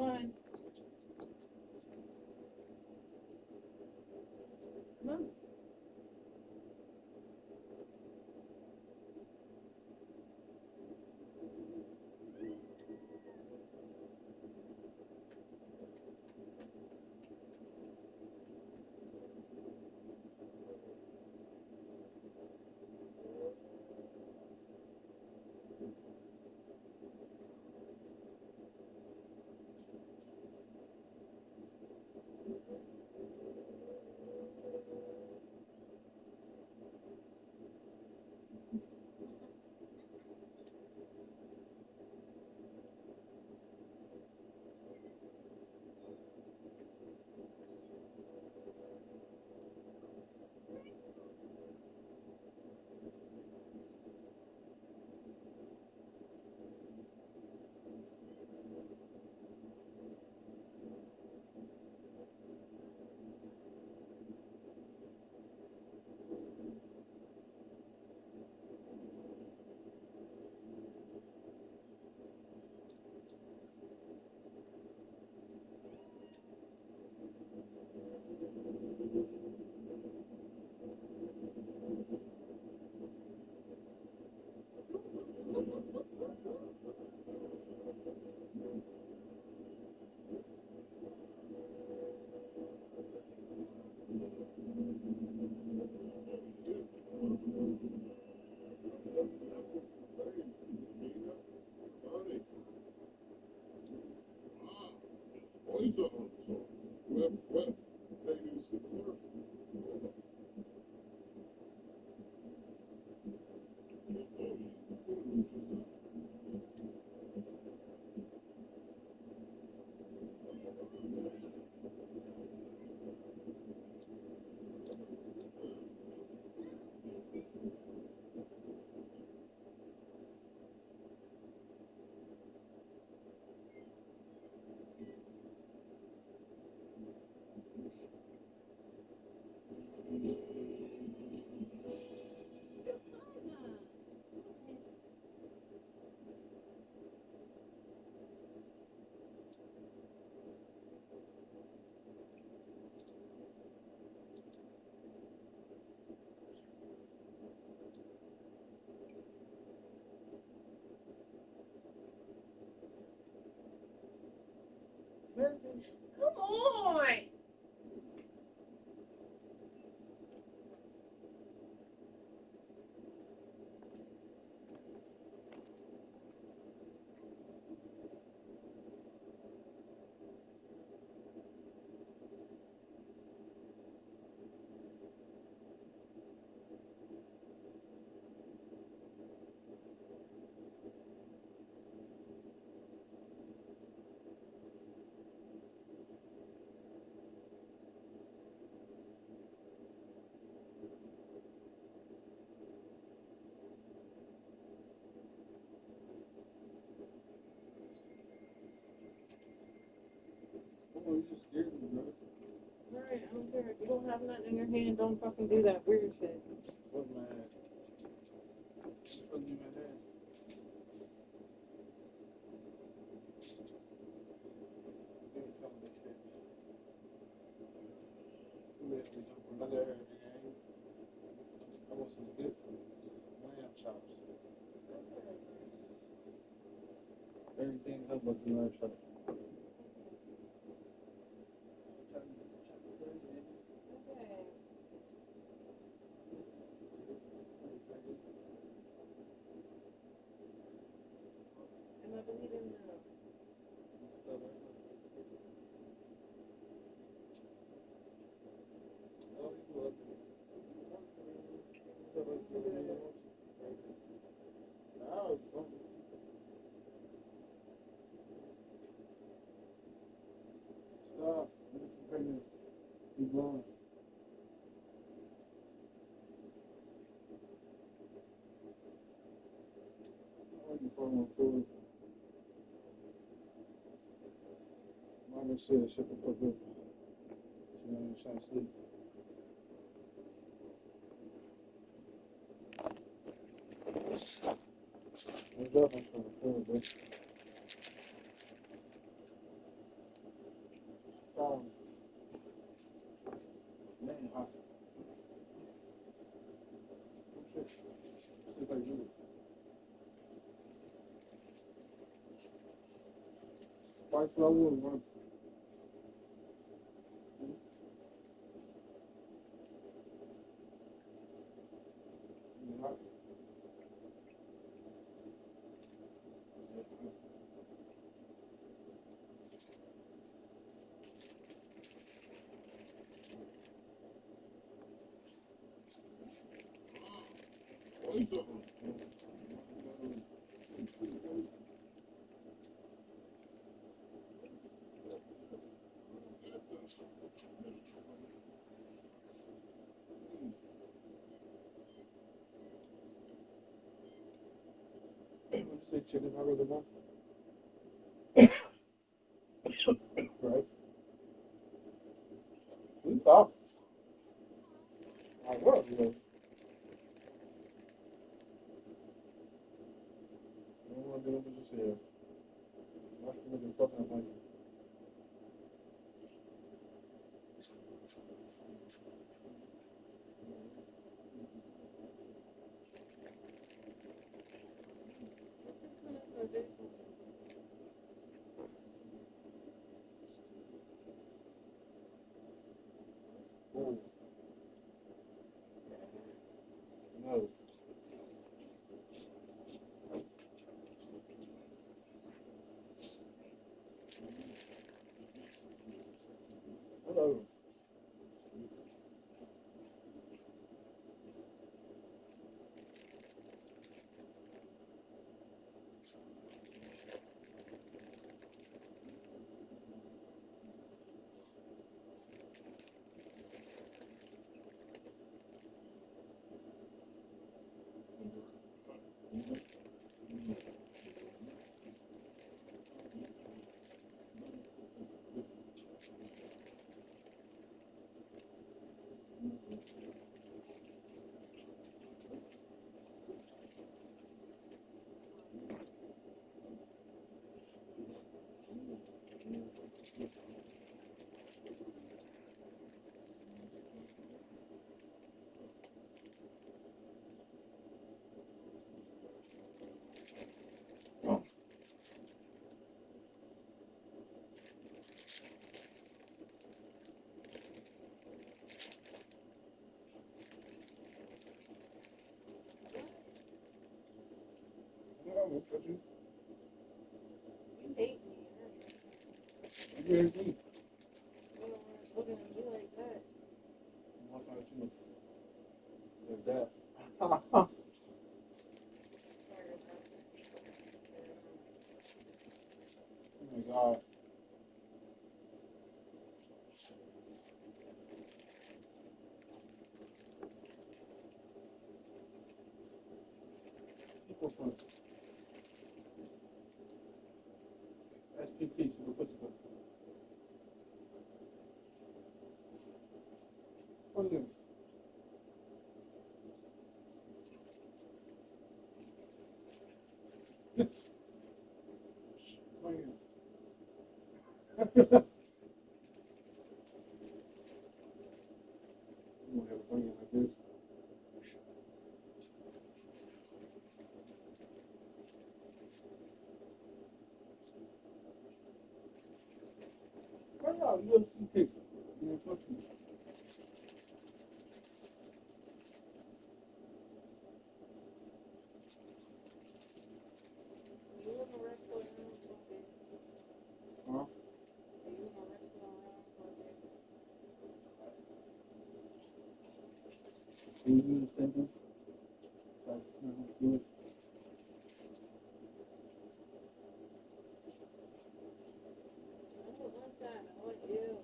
on. Come on. Come on. Alright, I don't care. If you don't have nothing in your hand, don't fucking do that weird shit. What my ass? What you my ass? You ain't telling me shit. You let me jump on another area game. I want some good lamb chops. Everything else but the lamb chops. Okay. Am I bleeding now? Stop. Keep going. You falling food. Mama said, shut the fuck up. She ain't trying to sleep. What's up? I'm trying to food, bro. Twice what I would once. Say chicken how the one. Right. We thought. I was, you know. I don't want to do what you said. Not to make it fucking like. Oh. No. Hello. No, what you? You hate me. You hate me. I don't want to look at you like that. What about you? Like that. Sorry about Oh my god. People from SPP, Super Pussy. What's it? Man. You don't have a plan like this. Why not? You see people. You know, fuck you. it. You want to wrestle around for a bit? Huh? You want to wrestle around for a bit? You do the same thing? Like, do it. I don't want that. I want you.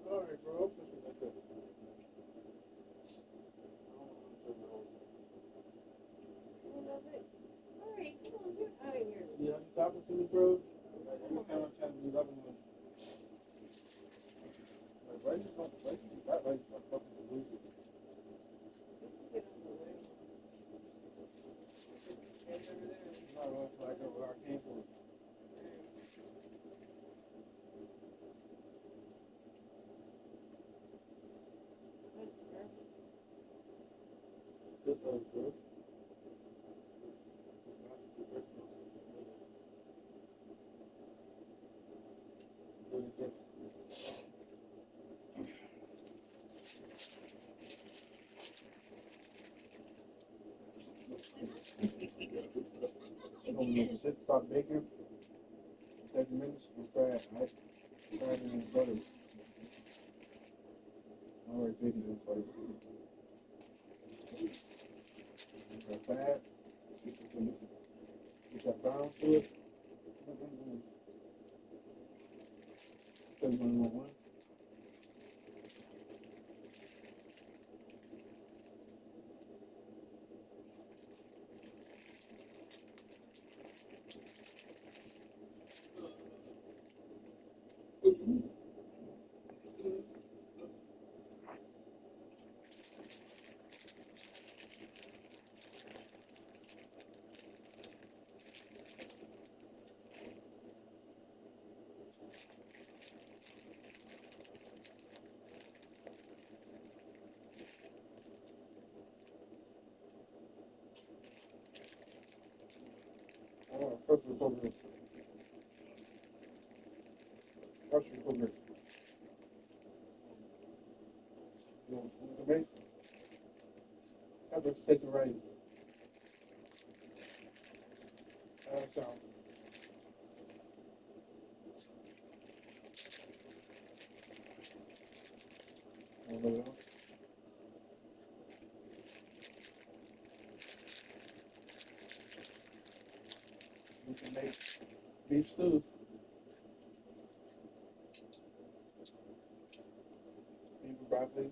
Alright, bro. Push it like that. You love it. All right, come on, get out of here. Yeah, you talking to me, bro? Like, every time I'm trying to be loving one. Like, why you talking? Why you got like a fucking delusion? Get on the way. Get over there. I'm not gonna flag up where I came from. So good. Shit start making 10 minutes before I fry in butter. Alright, video first. Fat, get that brown to it. Depends on what one. First we cover this. First we cover this. You know, the base. Have to take it right. Sound. We can make beef stew, beef and broccoli.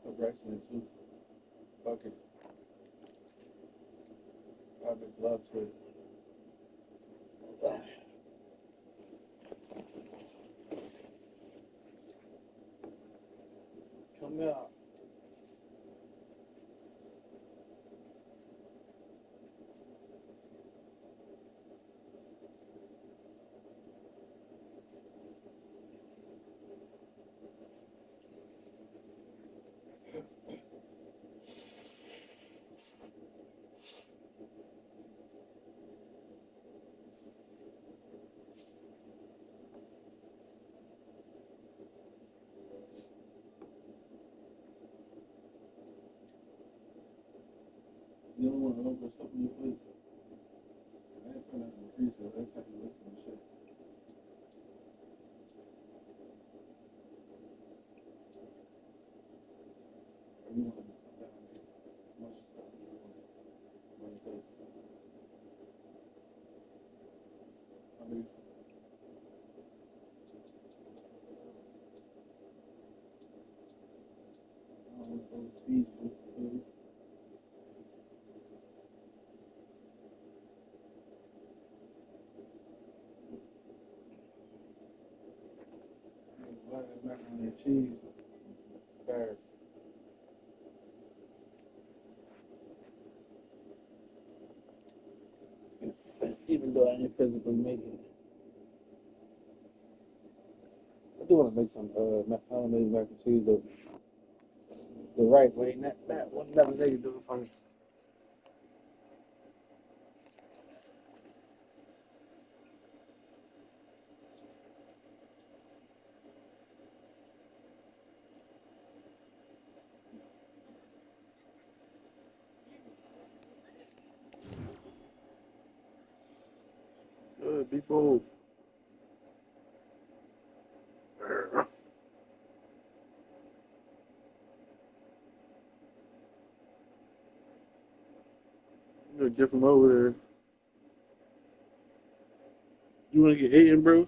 Put rice in it too. Bucket. I make love to it. Come out. You don't want to over stuff in your plate. I ain't putting that in the freezer. That's how you listen to shit. You want to cut down as much stuff as you want on your plate. I mean, I don't want those cheese with food. Macaroni and cheese, asparagus. Even though I ain't physically making it. I do want to make some honey mac and cheese the right way. That one never nigga do it for me. Good, be bold. You gonna get from over there. You wanna get eaten, bro?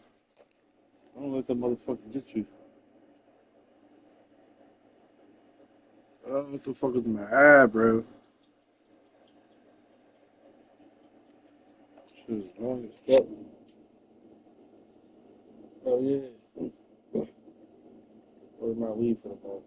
I don't let that motherfucker get you. Oh, what the fuck is in my eye, bro? Shit is long as fuck. Oh yeah. Where's my weed for the fuck?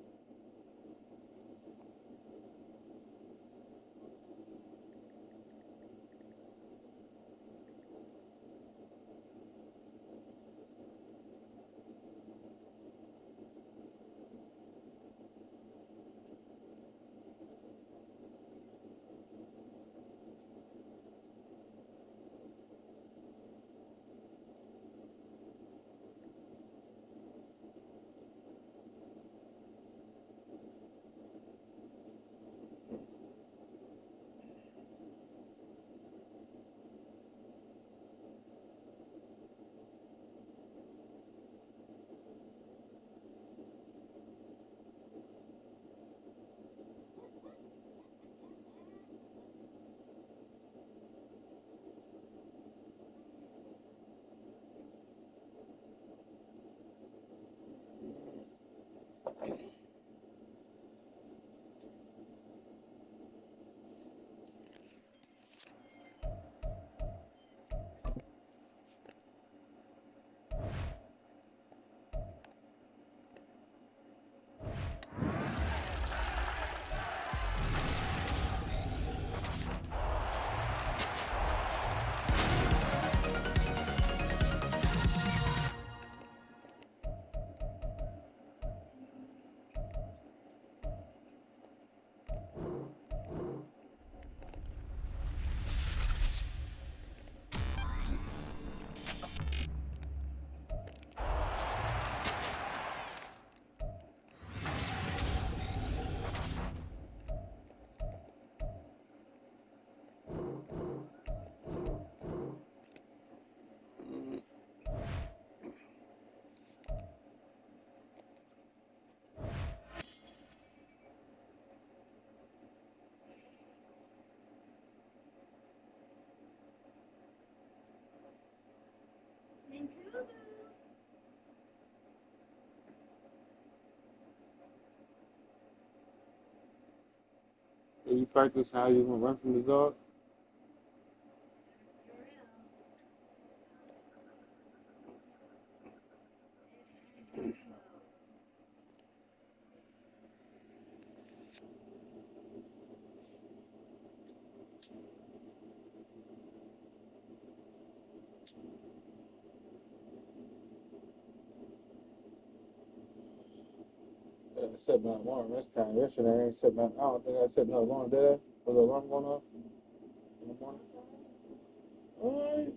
practice how you gonna run from the dog? I set my alarm this time. Yesterday I ain't set my. I don't think I set no alarm. Did I? Was the alarm going off in the morning? All right.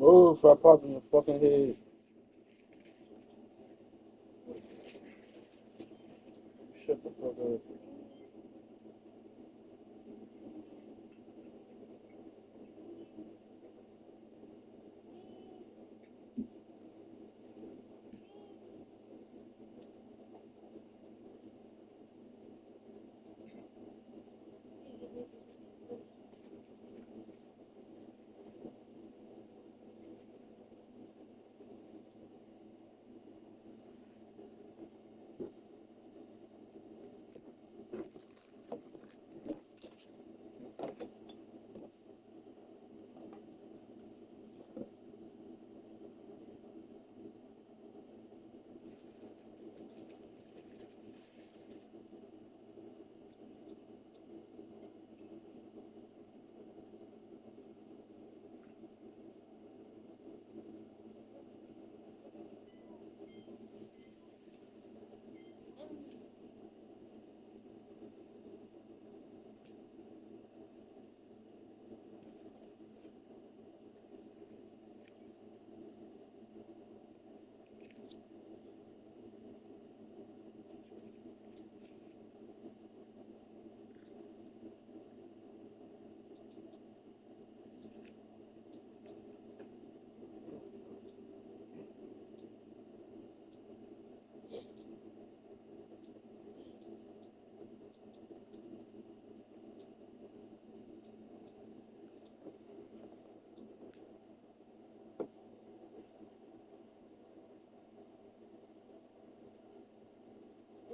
Oh, if I pop in your fucking head. Shut the fuck up.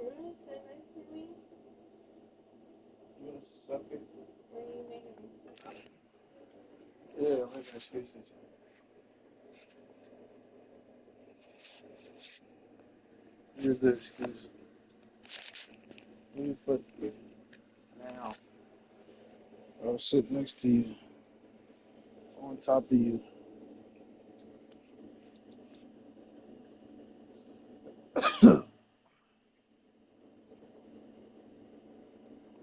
You want to sit next to me? You gonna suck it? Or are you making me? Yeah, I'm making excuses. Here's the excuse. Let me put it now. I'll sit next to you, on top of you.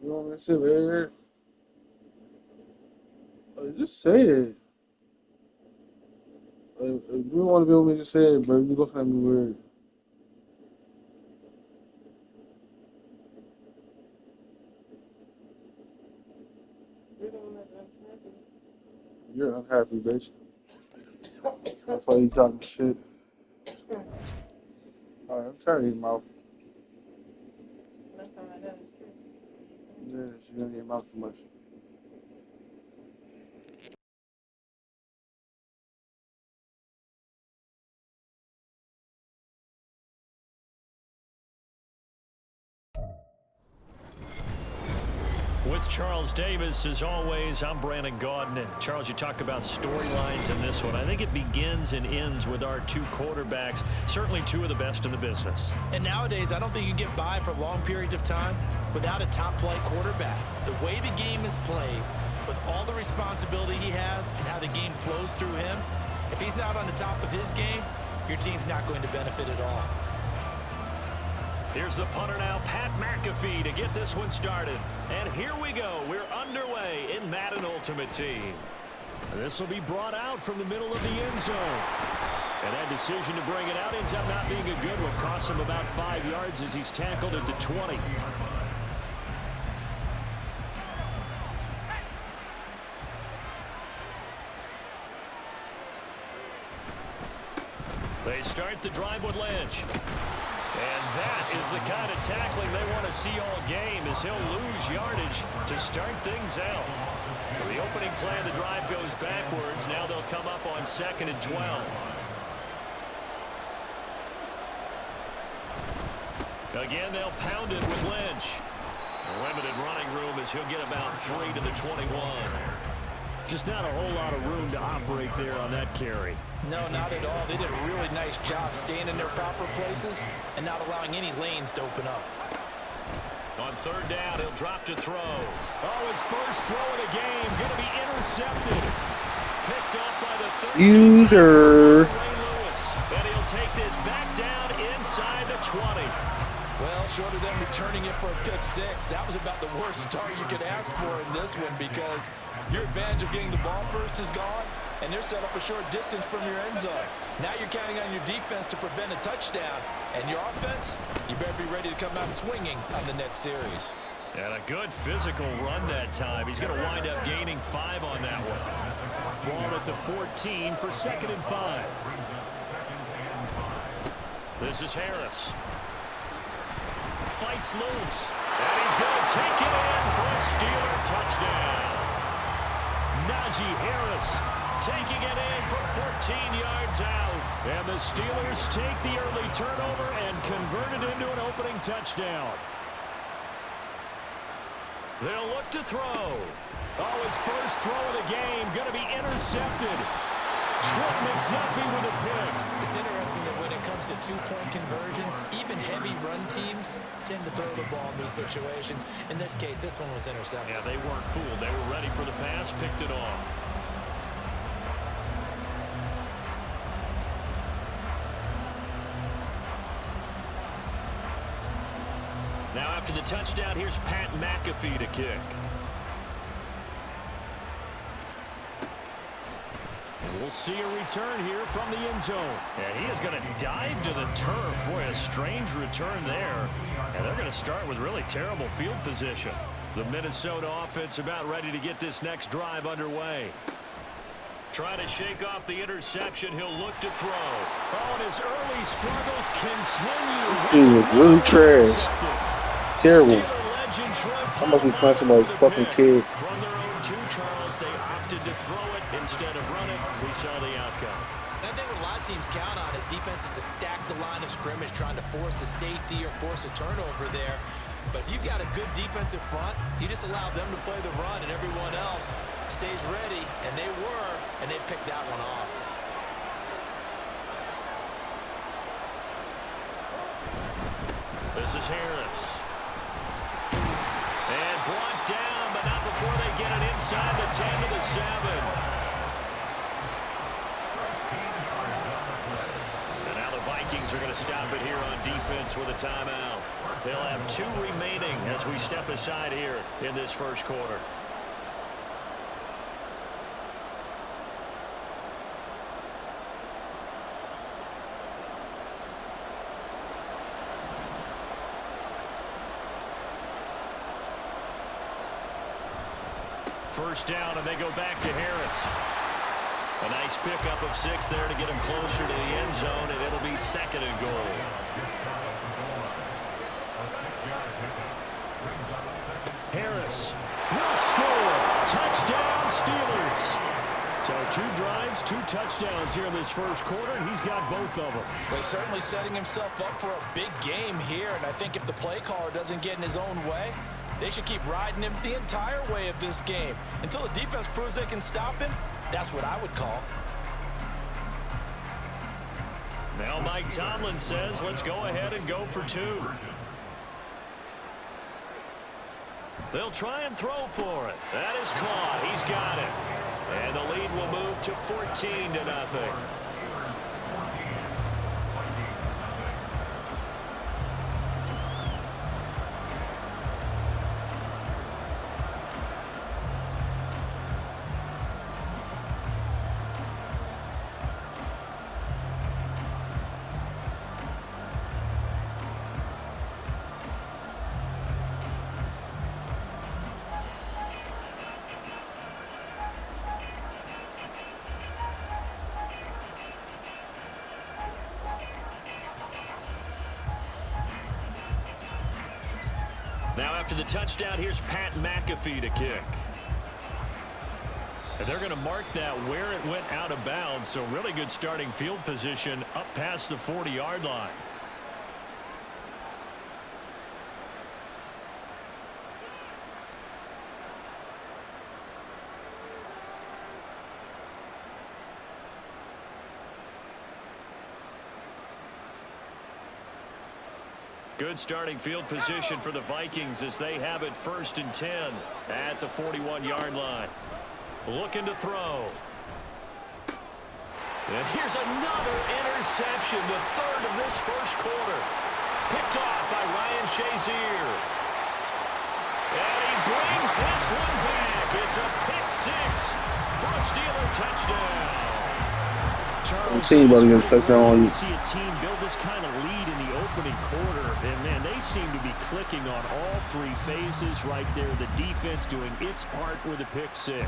You want me to sit right here? Oh, just say it. If you want to be with me, just say it, bro. You looking at me weird. You're the one that's unhappy. You're unhappy, bitch. That's why you talking shit. Alright, I'm tired of your mouth. That's all I know is true. Yeah, you're in your mouth too much. With Charles Davis, as always, I'm Brandon Gaudin. Charles, you talk about storylines in this one. I think it begins and ends with our two quarterbacks, certainly two of the best in the business. And nowadays, I don't think you can get by for long periods of time without a top-flight quarterback. The way the game is played, with all the responsibility he has and how the game flows through him, if he's not on the top of his game, your team's not going to benefit at all. Here's the punter now, Pat McAfee, to get this one started. And here we go. We're underway in Madden Ultimate Team. This will be brought out from the middle of the end zone. And that decision to bring it out ends up not being a good one. Costs him about 5 yards as he's tackled at the 20. They start the drive with Lynch. And that is the kind of tackling they want to see all game, as he'll lose yardage to start things out. For the opening play, the drive goes backwards. Now they'll come up on 2nd and 12. Again, they'll pound it with Lynch. Limited running room as he'll get about 3 to the 21. Just not a whole lot of room to operate there on that carry. No, not at all. They did a really nice job staying in their proper places and not allowing any lanes to open up. On 3rd down, he'll drop to throw. Oh, his first throw of the game going to be intercepted. Picked off by the 13th User. Ray Lewis. And he'll take this back down inside the 20. Well, short of them returning it for a pick 6, that was about the worst start you could ask for in this one, because your advantage of getting the ball first is gone, and they're set up a short distance from your end zone. Now you're counting on your defense to prevent a touchdown, and your offense, you better be ready to come out swinging on the next series. And a good physical run that time. He's going to wind up gaining 5 on that one. Ball at the 14 for 2nd and 5. This is Harris. Fights loose, and he's going to take it in for a Steeler touchdown. Najee Harris taking it in from 14 yards out. And the Steelers take the early turnover and convert it into an opening touchdown. They'll look to throw. Oh, his first throw of the game going to be intercepted. Trent McDuffie with a pick. It's interesting that when it comes to two-point conversions, even heavy run teams tend to throw the ball in these situations. In this case, this one was intercepted. Yeah, they weren't fooled. They were ready for the pass, picked it off. Now after the touchdown, here's Pat McAfee to kick. We'll see a return here from the end zone. And he is going to dive to the turf. Boy, a strange return there. And they're going to start with really terrible field position. The Minnesota offense about ready to get this next drive underway. Trying to shake off the interception. He'll look to throw. Oh, and his early struggles continue. He was really trash. Terrible. I must be playing somebody's fucking kid. From their own 2, Charles, they opted to throw it instead of run it. We saw the outcome. I think what a lot of teams count on is defenses to stack the line of scrimmage, trying to force a safety or force a turnover there. But if you've got a good defensive front, you just allow them to play the run, and everyone else stays ready, and they were, and they picked that one off. This is Harris. And brought down, but not before they get it inside the 10 to the 7. And now the Vikings are going to stop it here on defense with a timeout. They'll have 2 remaining as we step aside here in this first quarter. First down, and they go back to Harris. A nice pickup of 6 there to get him closer to the end zone, and it'll be 2nd and goal. Harris will score. Touchdown, Steelers. So 2 drives, 2 touchdowns here in this first quarter, and he's got both of them. Well, certainly setting himself up for a big game here, and I think if the play caller doesn't get in his own way, they should keep riding him the entire way of this game. Until the defense proves they can stop him, that's what I would call. Now Mike Tomlin says, let's go ahead and go for 2. They'll try and throw for it. That is caught. He's got it. And the lead will move to 14-0. Now after the touchdown, here's Pat McAfee to kick. And they're going to mark that where it went out of bounds, so really good starting field position up past the 40-yard line. Good starting field position for the Vikings as they have it 1st and 10 at the 41-yard line. Looking to throw. And here's another interception, the 3rd of this first quarter. Picked off by Ryan Shazier. And he brings this one back. It's a pick 6 for a Steeler touchdown. I'm seeing about to get a touchdown on you. See a team build this kind of lead in the opening quarter, and man, they seem to be clicking on all 3 phases right there. The defense doing its part with a pick 6.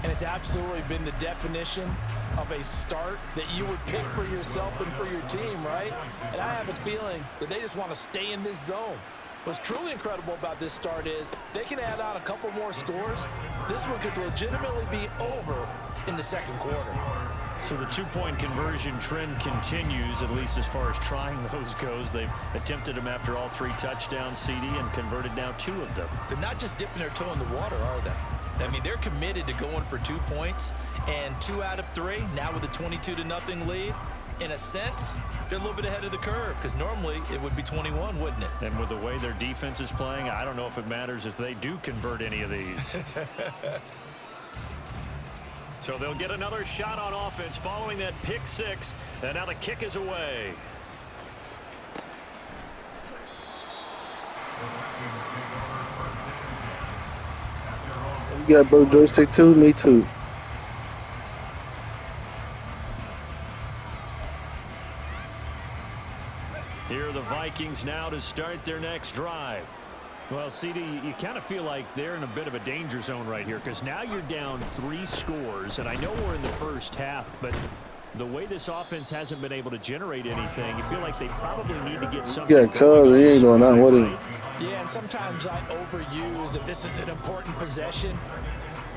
And it's absolutely been the definition of a start that you would pick for yourself and for your team, right? And I have a feeling that they just want to stay in this zone. What's truly incredible about this start is they can add on a couple more scores. This one could legitimately be over in the second quarter. So the 2-point conversion trend continues, at least as far as trying those goes. They've attempted them after all 3 touchdowns, CD, and converted now 2 of them. They're not just dipping their toe in the water, are they? I mean, they're committed to going for 2 points, and 2 out of 3, now with a 22-0 lead. In a sense, they're a little bit ahead of the curve because normally it would be 21, wouldn't it? And with the way their defense is playing, I don't know if it matters if they do convert any of these. So they'll get another shot on offense following that pick 6, and now the kick is away. You got both joystick too? Me too. Here are the Vikings now to start their next drive. Well, CD, you kind of feel like they're in a bit of a danger zone right here because now you're down 3 scores, and I know we're in the first half, but the way this offense hasn't been able to generate anything, you feel like they probably need to get something. Yeah, cuz he ain't doing nothing with him. Yeah, and sometimes I overuse that this is an important possession.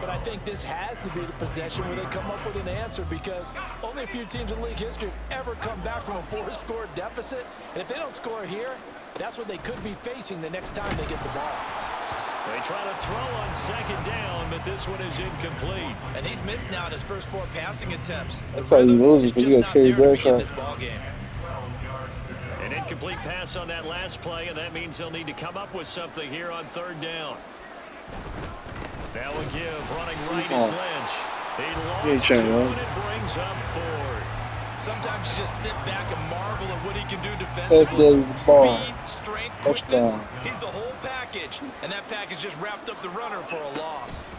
But I think this has to be the possession where they come up with an answer because only a few teams in league history have ever come back from a 4-score deficit. And if they don't score here, that's what they could be facing the next time they get the ball. They try to throw on 2nd down, but this one is incomplete. And he's missed now in his first 4 passing attempts. That's how you lose it, because you got Terry Bradshaw. This ball game. An incomplete pass on that last play, and that means they'll need to come up with something here on 3rd down. That will give running right is Lynch. He lost 2 and it brings up 4th. Sometimes you just sit back and marvel at what he can do defensively. Speed, strength, quickness. He's the whole package. And that package just wrapped up the runner for a loss.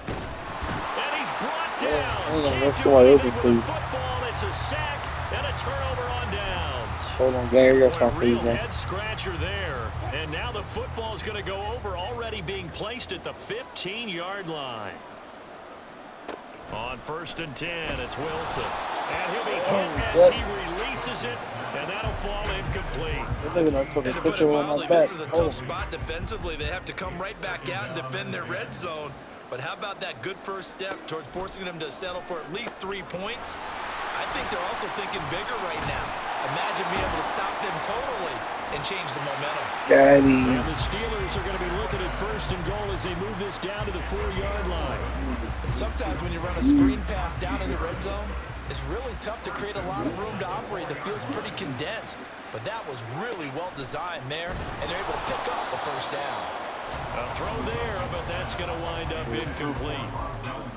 And he's brought down. That's somebody open, please. Football, it's a sack and a turnover on downs. Hold on, Gary, got something for you, Real man. head scratcher there. And now the football is going to go over, already being placed at the 15-yard line. On 1st and 10, it's Wilson. And he'll be hit as he releases it, and that'll fall incomplete. And to put it mildly, this is a tough spot defensively. They have to come right back out and defend their red zone. But how about that good first step towards forcing them to settle for at least 3 points? I think they're also thinking bigger right now. Imagine being able to stop them totally and change the momentum. Daddy. And the Steelers are going to be looking at 1st and goal as they move this down to the 4-yard line. And sometimes when you run a screen pass down in the red zone, it's really tough to create a lot of room to operate. The field's pretty condensed, but that was really well designed there, and they're able to pick up a 1st down. A throw there, but that's going to wind up incomplete.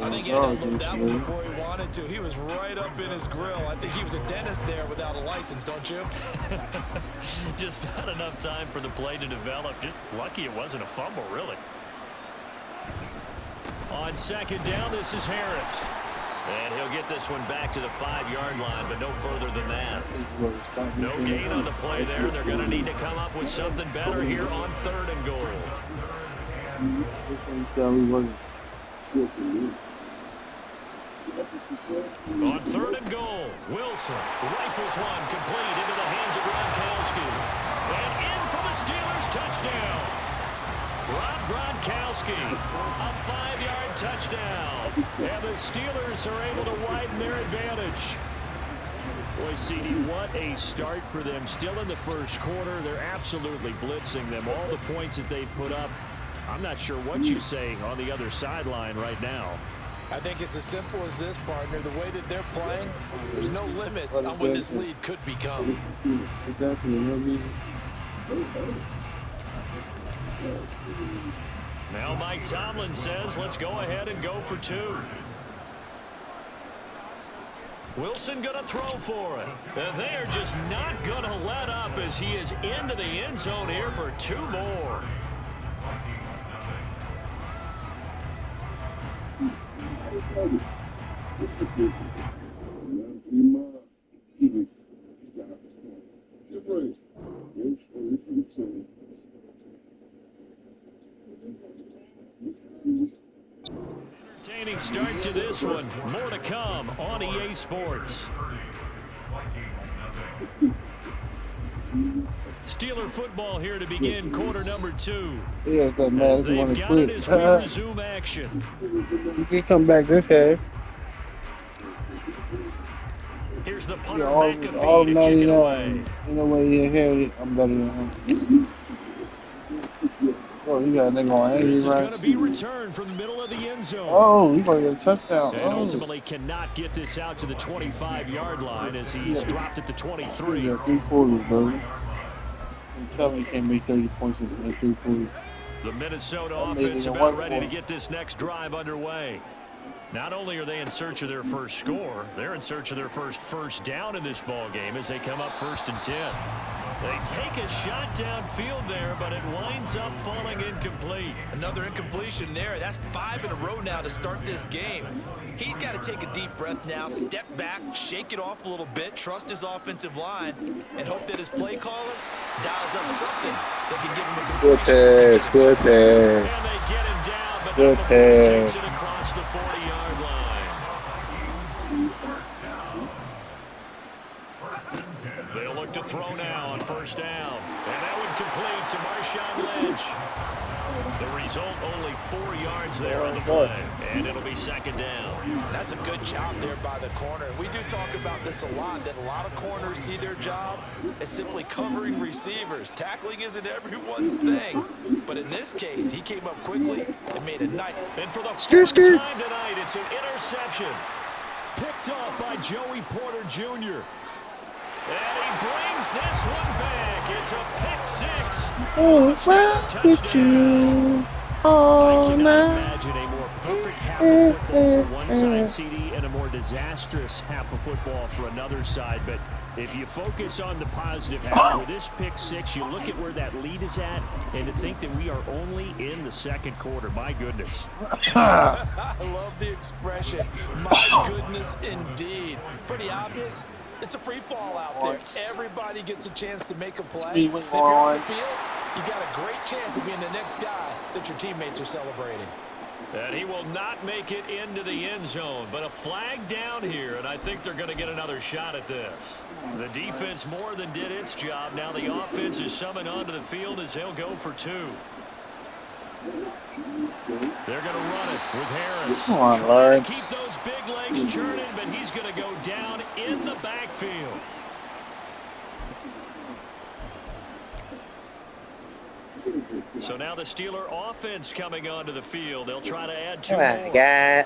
I think he had to load that one before he wanted to. He was right up in his grill. I think he was a dentist there without a license, don't you? Just not enough time for the play to develop. Just lucky it wasn't a fumble, really. On 2nd down, this is Harris. And he'll get this one back to the 5-yard line, but no further than that. No gain on the play there. They're going to need to come up with something better here on 3rd and goal. On 3rd and goal, Wilson rifles one complete into the hands of Gronkowski. And in for the Steelers touchdown. Rob Gronkowski, a 5-yard touchdown. And the Steelers are able to widen their advantage. Boy, CD, what a start for them. Still in the first quarter. They're absolutely blitzing them. All the points that they've put up, I'm not sure what you say on the other sideline right now. I think it's as simple as this, partner. The way that they're playing, there's no limits on what this lead could become. Now Mike Tomlin says, let's go ahead and go for 2. Wilson going to throw for it. And they are just not going to let up as he is into the end zone here for 2 more. Entertaining start to this one. More to come on EA Sports. Steeler football here to begin quarter number 2. Yes, that man. As they've got it as we resume action. You can come back this half. Here's the punter, All McAfee, to kick it away. Ain't no way he inherited. I'm better than him. Oh, you got a nigga on angry This is right. going to be returned from the middle of the end zone. Oh, you gonna get a touchdown. And ultimately cannot get this out to the 25-yard line as he's dropped it to 23. You got 3 quarters, bro. Tell me you can't make 30 points in 3 quarters. The Minnesota offense about ready to get this next drive underway. Not only are they in search of their first score, they're in search of their first down in this ball game as they come up 1st and 10. They take a shot downfield there, but it winds up falling incomplete. Another incompletion there. That's 5 in a row now to start this game. He's got to take a deep breath now, step back, shake it off a little bit, trust his offensive line, and hope that his play caller dials up something that can give him a completion. Good pass. And they get him down, but Good not before he takes pass. it across the 40-yard line. They'll look to throw now on 1st down. And that one complete to Marshawn Lynch. The result, only 4 yards there on the play. And it'll be 2nd down. That's a good job there by the corner. We do talk about this a lot, that a lot of corners see their job as simply covering receivers. Tackling isn't everyone's thing. But in this case, he came up quickly and made a nice. And for the first time tonight, it's an interception. Picked off by Joey Porter Jr. And he brings this one back. It's a pick 6. Oh, with you all I cannot night. imagine a more perfect half of football for one side, CD, and a more disastrous half of football for another side. But if you focus on the positive half, with this pick 6, you look at where that lead is at, and to think that we are only in the 2nd quarter. My goodness. I love the expression. My goodness, indeed. Pretty obvious. It's a free fall out there. Everybody gets a chance to make a play. If you're on the field, you got a great chance of being the next guy that your teammates are celebrating. And he will not make it into the end zone, but a flag down here, and I think they're going to get another shot at this. The defense more than did its job. Now the offense is summoned onto the field as they'll go for 2. They're going to run it with Harris. Come on, Trying Lawrence. to keep those big legs churning, but he's going to go down in the backfield. So now the Steeler offense coming onto the field. They'll try to add 2 more.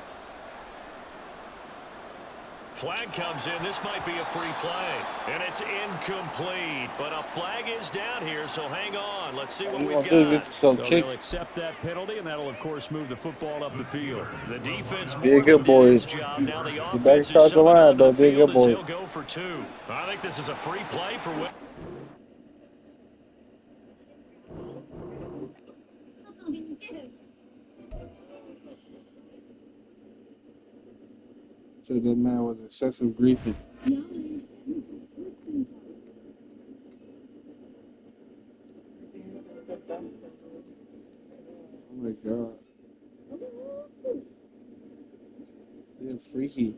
Flag comes in. This might be a free play. And it's incomplete. But a flag is down here, so hang on. Let's see what we've got. So they'll accept that penalty, and that'll, of course, move the football up the field. The defense more than did its job. Now the offense is summoned onto the field as they'll go for 2. I think this is a free play for what. Said that man was excessive griefing. Oh my God. They're freaky.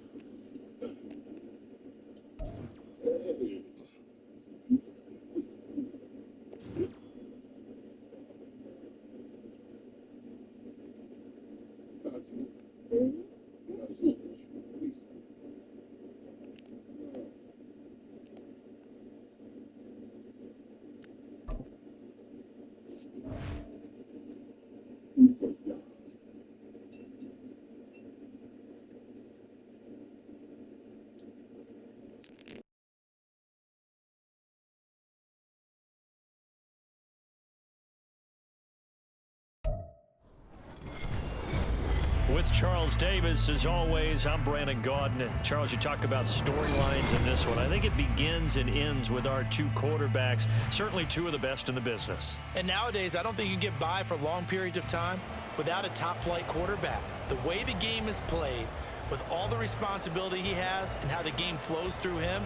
With Charles Davis, as always, I'm Brandon Gaudin. Charles, you talk about storylines in this one. I think it begins and ends with our two quarterbacks, certainly two of the best in the business. And nowadays, I don't think you can get by for long periods of time without a top-flight quarterback. The way the game is played, with all the responsibility he has and how the game flows through him,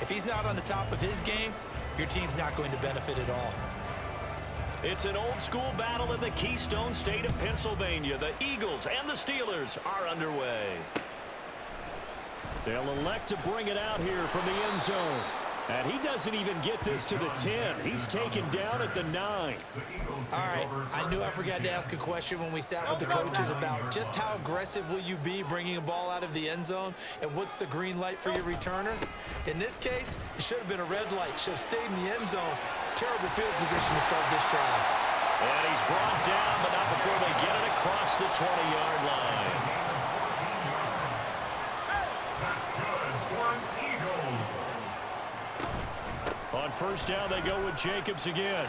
if he's not on the top of his game, your team's not going to benefit at all. It's an old-school battle in the Keystone State of Pennsylvania. The Eagles and the Steelers are underway. They'll elect to bring it out here from the end zone. And he doesn't even get this to the 10. He's taken down at the 9. All right, I knew I forgot to ask a question when we sat with the coaches about just how aggressive will you be bringing a ball out of the end zone, and what's the green light for your returner? In this case, it should have been a red light. Should have stayed in the end zone. Terrible field position to start this drive. And he's brought down, but not before they get it across the 20-yard line. On first down, they go with Jacobs again. And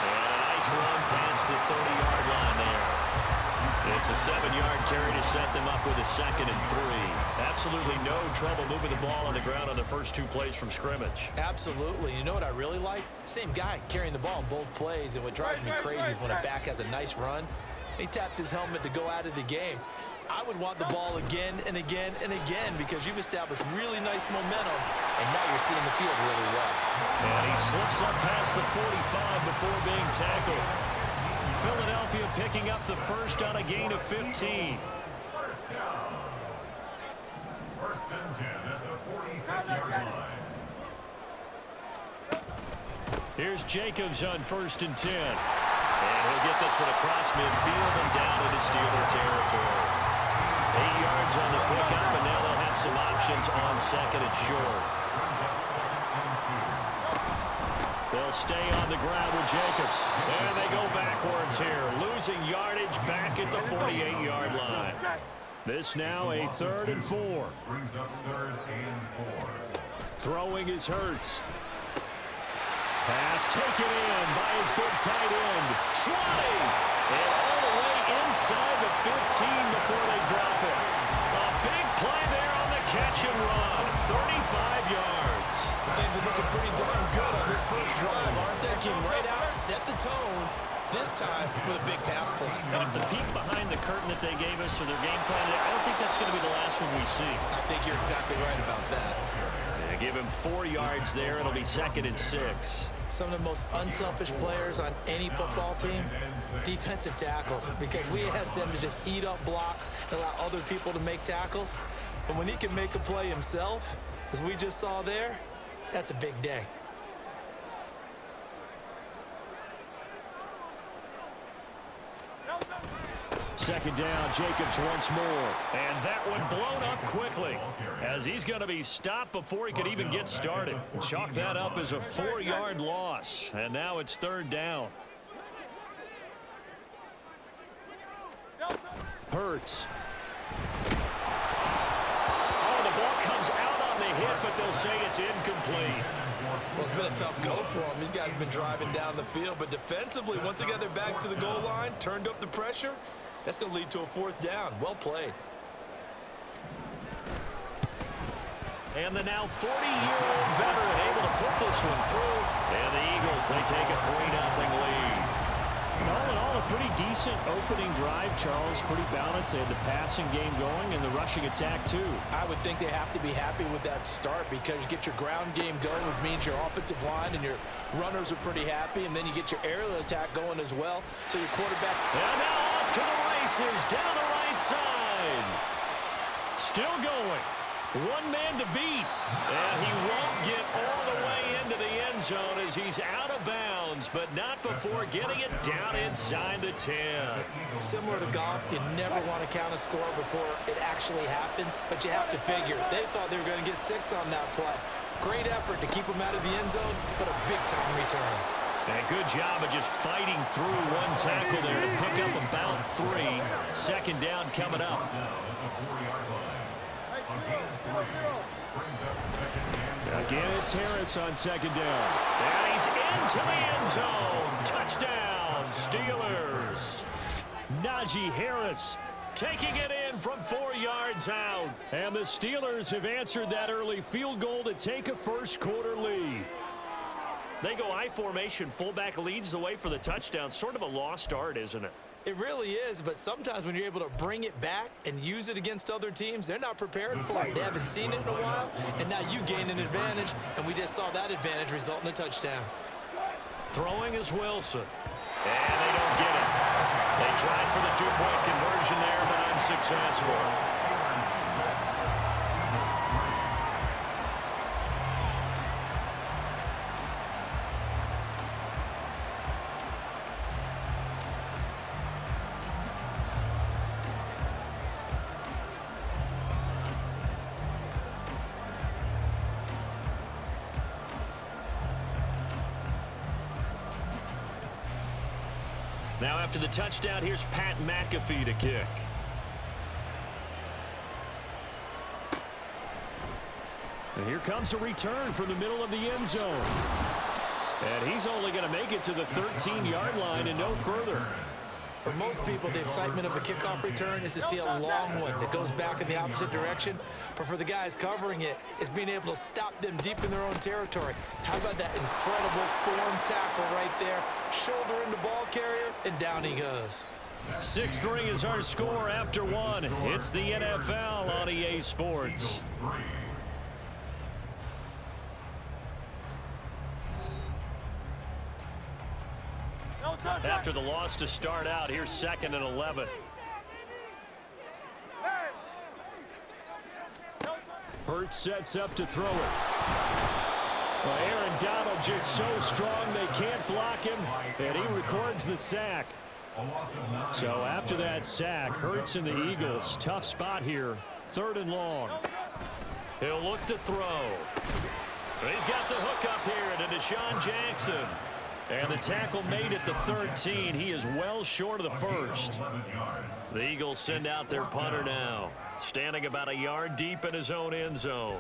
a nice run past the 30-yard line there. It's a 7-yard carry to set them up with a 2nd and 3. Absolutely no trouble moving the ball on the ground on the first 2 plays from scrimmage. Absolutely. You know what I really like? Same guy carrying the ball in both plays, and what drives me crazy is when a back has a nice run, he taps his helmet to go out of the game. I would want the ball again and again and again because you've established really nice momentum, and now you're seeing the field really well. And he slips up past the 45 before being tackled. Philadelphia picking up the first on a gain of 15. First down. First and 10 at the 46-yard line. Here's Jacobs on first and 10. And he'll get this one across midfield and down into Steeler territory. 8 yards on the pickup, and now they'll have some options on 2nd and short. They'll stay on the ground with Jacobs. And they go backwards here, losing yardage back at the 48-yard line. This now a 3rd and 4. Brings up 3rd and 4. Throwing is Hurts. Pass taken in by his big tight end, 20. And all the way inside the 15 before they drop it. A big play there on the catch and run, 35 yards. Things are looking pretty darn good on this first drive, aren't they? Came right out, set the tone, this time with a big pass play. And if the peek behind the curtain that they gave us or their game plan, I don't think that's going to be the last one we see. I think you're exactly right about that. They give him 4 yards there. It'll be 2nd and 6. Some of the most unselfish players on any football team, defensive tackles, because we ask them to just eat up blocks and allow other people to make tackles. But when he can make a play himself, as we just saw there, that's a big day. Second down, Jacobs once more. And that one blown up quickly as he's going to be stopped before he could even get started. Chalk that up as a 4-yard loss. And now it's 3rd down. Hurts. Oh, the ball comes out on the hit, but they'll say it's incomplete. Well, it's been a tough go for them. These guys have been driving down the field, but defensively, once they got their backs to the goal line, turned up the pressure, that's going to lead to a 4th down. Well played. And the now 40-year-old veteran able to put this one through. And the Eagles, they take a 3-0 lead. All in all, a pretty decent opening drive, Charles. Pretty balanced. They had the passing game going and the rushing attack, too. I would think they have to be happy with that start because you get your ground game going, which means your offensive line and your runners are pretty happy, and then you get your aerial attack going as well. So your quarterback... And now off to the races down the right side. Still going. One man to beat. And he won't get all the way into the end zone as he's out of bounds, but not before getting it down inside the 10. Similar to golf, you never want to count a score before it actually happens, but you have to figure. They thought they were going to get 6 on that play. Great effort to keep them out of the end zone, but a big-time return. And a good job of just fighting through one tackle there to pick up about 3. 2nd down coming up. Again, it's Harris on 2nd down. And he's into the end zone. Touchdown, Steelers. Najee Harris taking it in from 4 yards out. And the Steelers have answered that early field goal to take a first-quarter lead. They go I formation. Fullback leads the way for the touchdown. Sort of a lost art, isn't it? It really is, but sometimes when you're able to bring it back and use it against other teams, they're not prepared for it. They haven't seen it in a while, and now you gain an advantage, and we just saw that advantage result in a touchdown. Throwing is Wilson. And they don't get it. They tried for the 2-point conversion there, but unsuccessful. Now after the touchdown, here's Pat McAfee to kick. And here comes a return from the middle of the end zone. And he's only going to make it to the 13-yard line and no further. For most people, the excitement of a kickoff return is to see a long one that goes back in the opposite direction. But for the guys covering it, it's being able to stop them deep in their own territory. How about that incredible form tackle right there? Shoulder into ball carrier, and down he goes. 6-3 is our score after one. It's the NFL on EA Sports. After the loss to start out, here's 2nd and 11. Hurts sets up to throw it. Well, Aaron Donald just so strong they can't block him, and he records the sack. So after that sack, Hurts and the Eagles, tough spot here, 3rd and long. He'll look to throw. He's got the hook up here to Deshaun Jackson. And the tackle made at the 13. He is well short of the first. The Eagles send out their punter now, standing about a yard deep in his own end zone.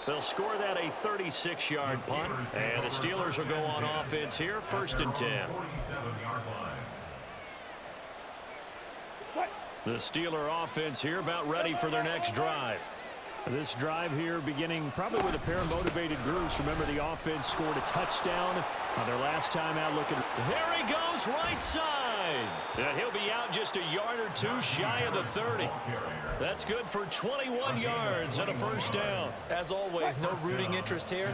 They'll score that a 36-yard punt, and the Steelers will go on offense here, 1st and 10. The Steeler offense here about ready for their next drive. This drive here beginning probably with a pair of motivated groups. Remember, the offense scored a touchdown on their last time out looking. There he goes, right side. And he'll be out just a yard or two shy of the 30. That's good for 21 yards and a first down. As always, no rooting interest here,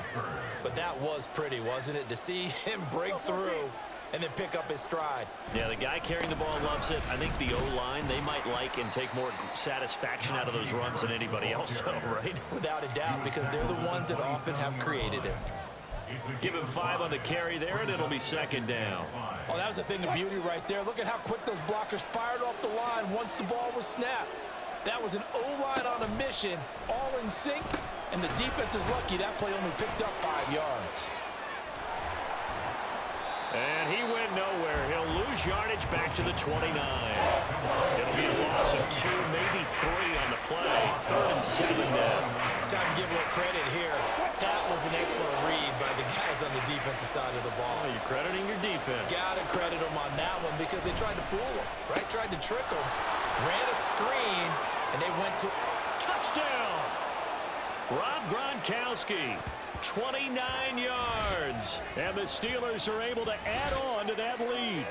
but that was pretty, wasn't it? To see him break through and then pick up his stride. Yeah, the guy carrying the ball loves it. I think the O-line, they might like and take more satisfaction out of those runs than anybody else, though, right? Without a doubt, because they're the ones that often have created it. Give him 5 on the carry there, and it'll be 2nd down. Oh, that was a thing of beauty right there. Look at how quick those blockers fired off the line once the ball was snapped. That was an O-line on a mission, all in sync, and the defense is lucky that play only picked up 5 yards. And he went nowhere. He'll lose yardage back to the 29. It'll be a loss of 2, maybe 3 on the play. 3rd and 7 now. Time to give a little credit here. That was an excellent read by the guys on the defensive side of the ball. Oh, you're crediting your defense. Gotta credit them on that one because they tried to fool him, right? Tried to trick him. Ran a screen, and they went to touchdown. Rob Gronkowski. 29 yards, and the Steelers are able to add on to that lead.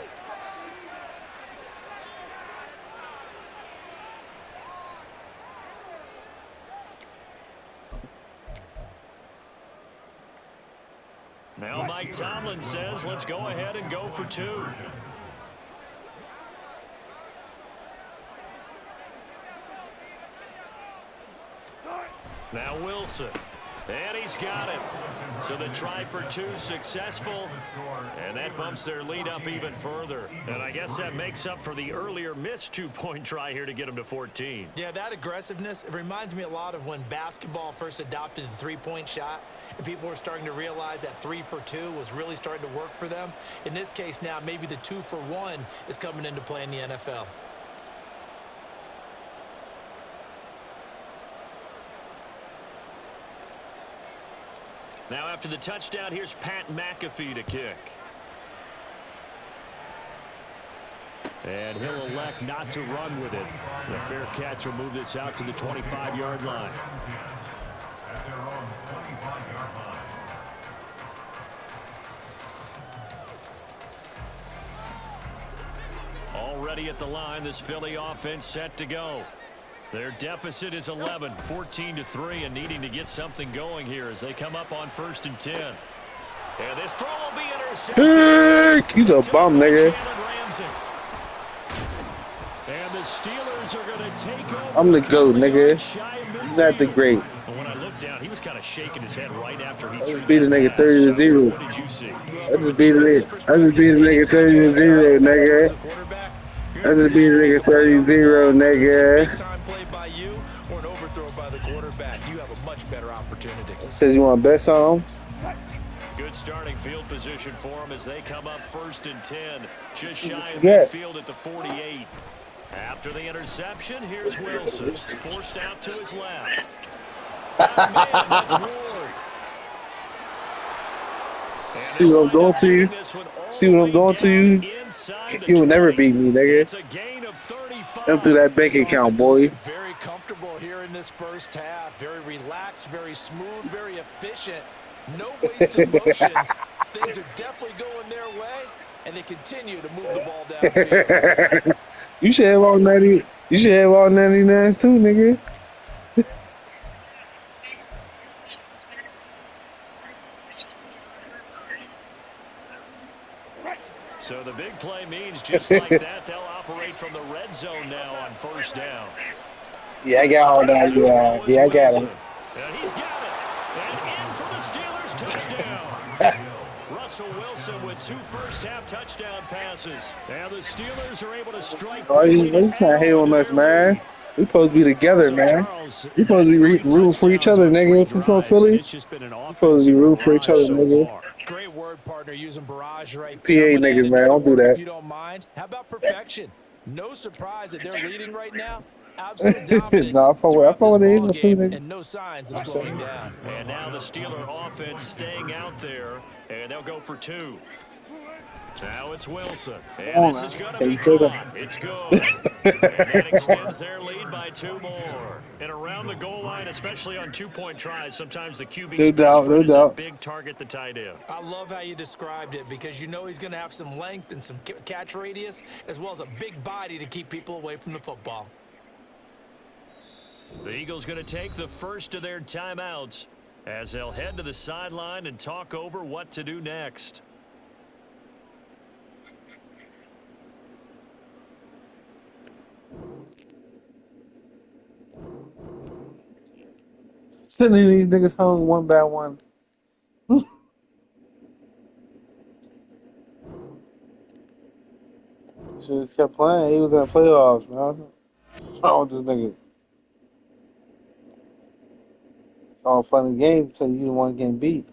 Now Mike Tomlin says, let's go ahead and go for 2. Now Wilson. And he's got it. So the try for 2 successful, and that bumps their lead up even further. And I guess that makes up for the earlier missed 2-point try here to get them to 14. Yeah, that aggressiveness, it reminds me a lot of when basketball first adopted the 3-point shot, and people were starting to realize that 3 for 2 was really starting to work for them. In this case now, maybe the 2 for 1 is coming into play in the NFL. Now after the touchdown, here's Pat McAfee to kick. And he'll elect not to run with it. The fair catch will move this out to the 25-yard line. At their own 25-yard line. Already at the line, this Philly offense set to go. Their deficit is 11, 14-3, and needing to get something going here as they come up on 1st and 10. And this throw will be intercepted. He's a bum, nigga. And the Steelers are going to take over. I'm the GOAT, nigga. He's not the great. Well, when I looked down, he was kind of shaking his head right after he I threw just beat a that nigga pass. 30-0. What did you see? I just beat a nigga 30-0, nigga. I just beat a nigga 30-0, nigga. Big time play by you or an overthrow by the quarterback. You have a much better opportunity. Said you want to bet some? Good starting field position for them as they come up 1st and 10. Just shy of Yeah. midfield at the 48. After the interception, here's Wilson. Forced out to his left. Oh, man, that's Ward. And See what I'm doing to you? this one all See what I'm the doing way to you? down inside the You will never 20. beat me, nigga. It's a gain of 35. Come through that bank account, boy. Very comfortable here in this first half. Very relaxed, very smooth, very efficient. No wasted motions. Things are definitely going their way, and they continue to move the ball downfield. You should have all 90. You should have all 99s too, nigga. So the big play means just like that, they'll operate from the red zone now on 1st down. Yeah, I got all that. Yeah, I got him. And he's got it. And in for the Steelers touchdown. Russell Wilson with 2 first-half touchdown passes. And the Steelers are able to strike. Oh, you trying to hate on us, man? We supposed to be together, man. We supposed to be rooting for each other, nigga. If we from Philly, we supposed to be rooting for each other, nigga. Great word, partner, using barrage right PA there. niggas, man, don't do that. If you don't mind, how about perfection? No surprise that they're leading right now. Absolute dominance. Nah, I fuck with throughout the this Eagles ball too, game, nigga. and no signs of slowing down. And now the Steeler offense staying out there, and they'll go for 2. Now it's Wilson, and this is going to be caught. It's good. And that extends their lead by 2 more. And around the goal line, especially on 2-point tries, sometimes the QB's No doubt, no is a doubt. big target the tight end. I love how you described it because you know he's going to have some length and some catch radius as well as a big body to keep people away from the football. The Eagles going to take the first of their timeouts as they'll head to the sideline and talk over what to do next. Sending these niggas home one by one. Should just kept playing. He was in the playoffs, man. Oh, this nigga. It's all fun and games until you the one getting beat.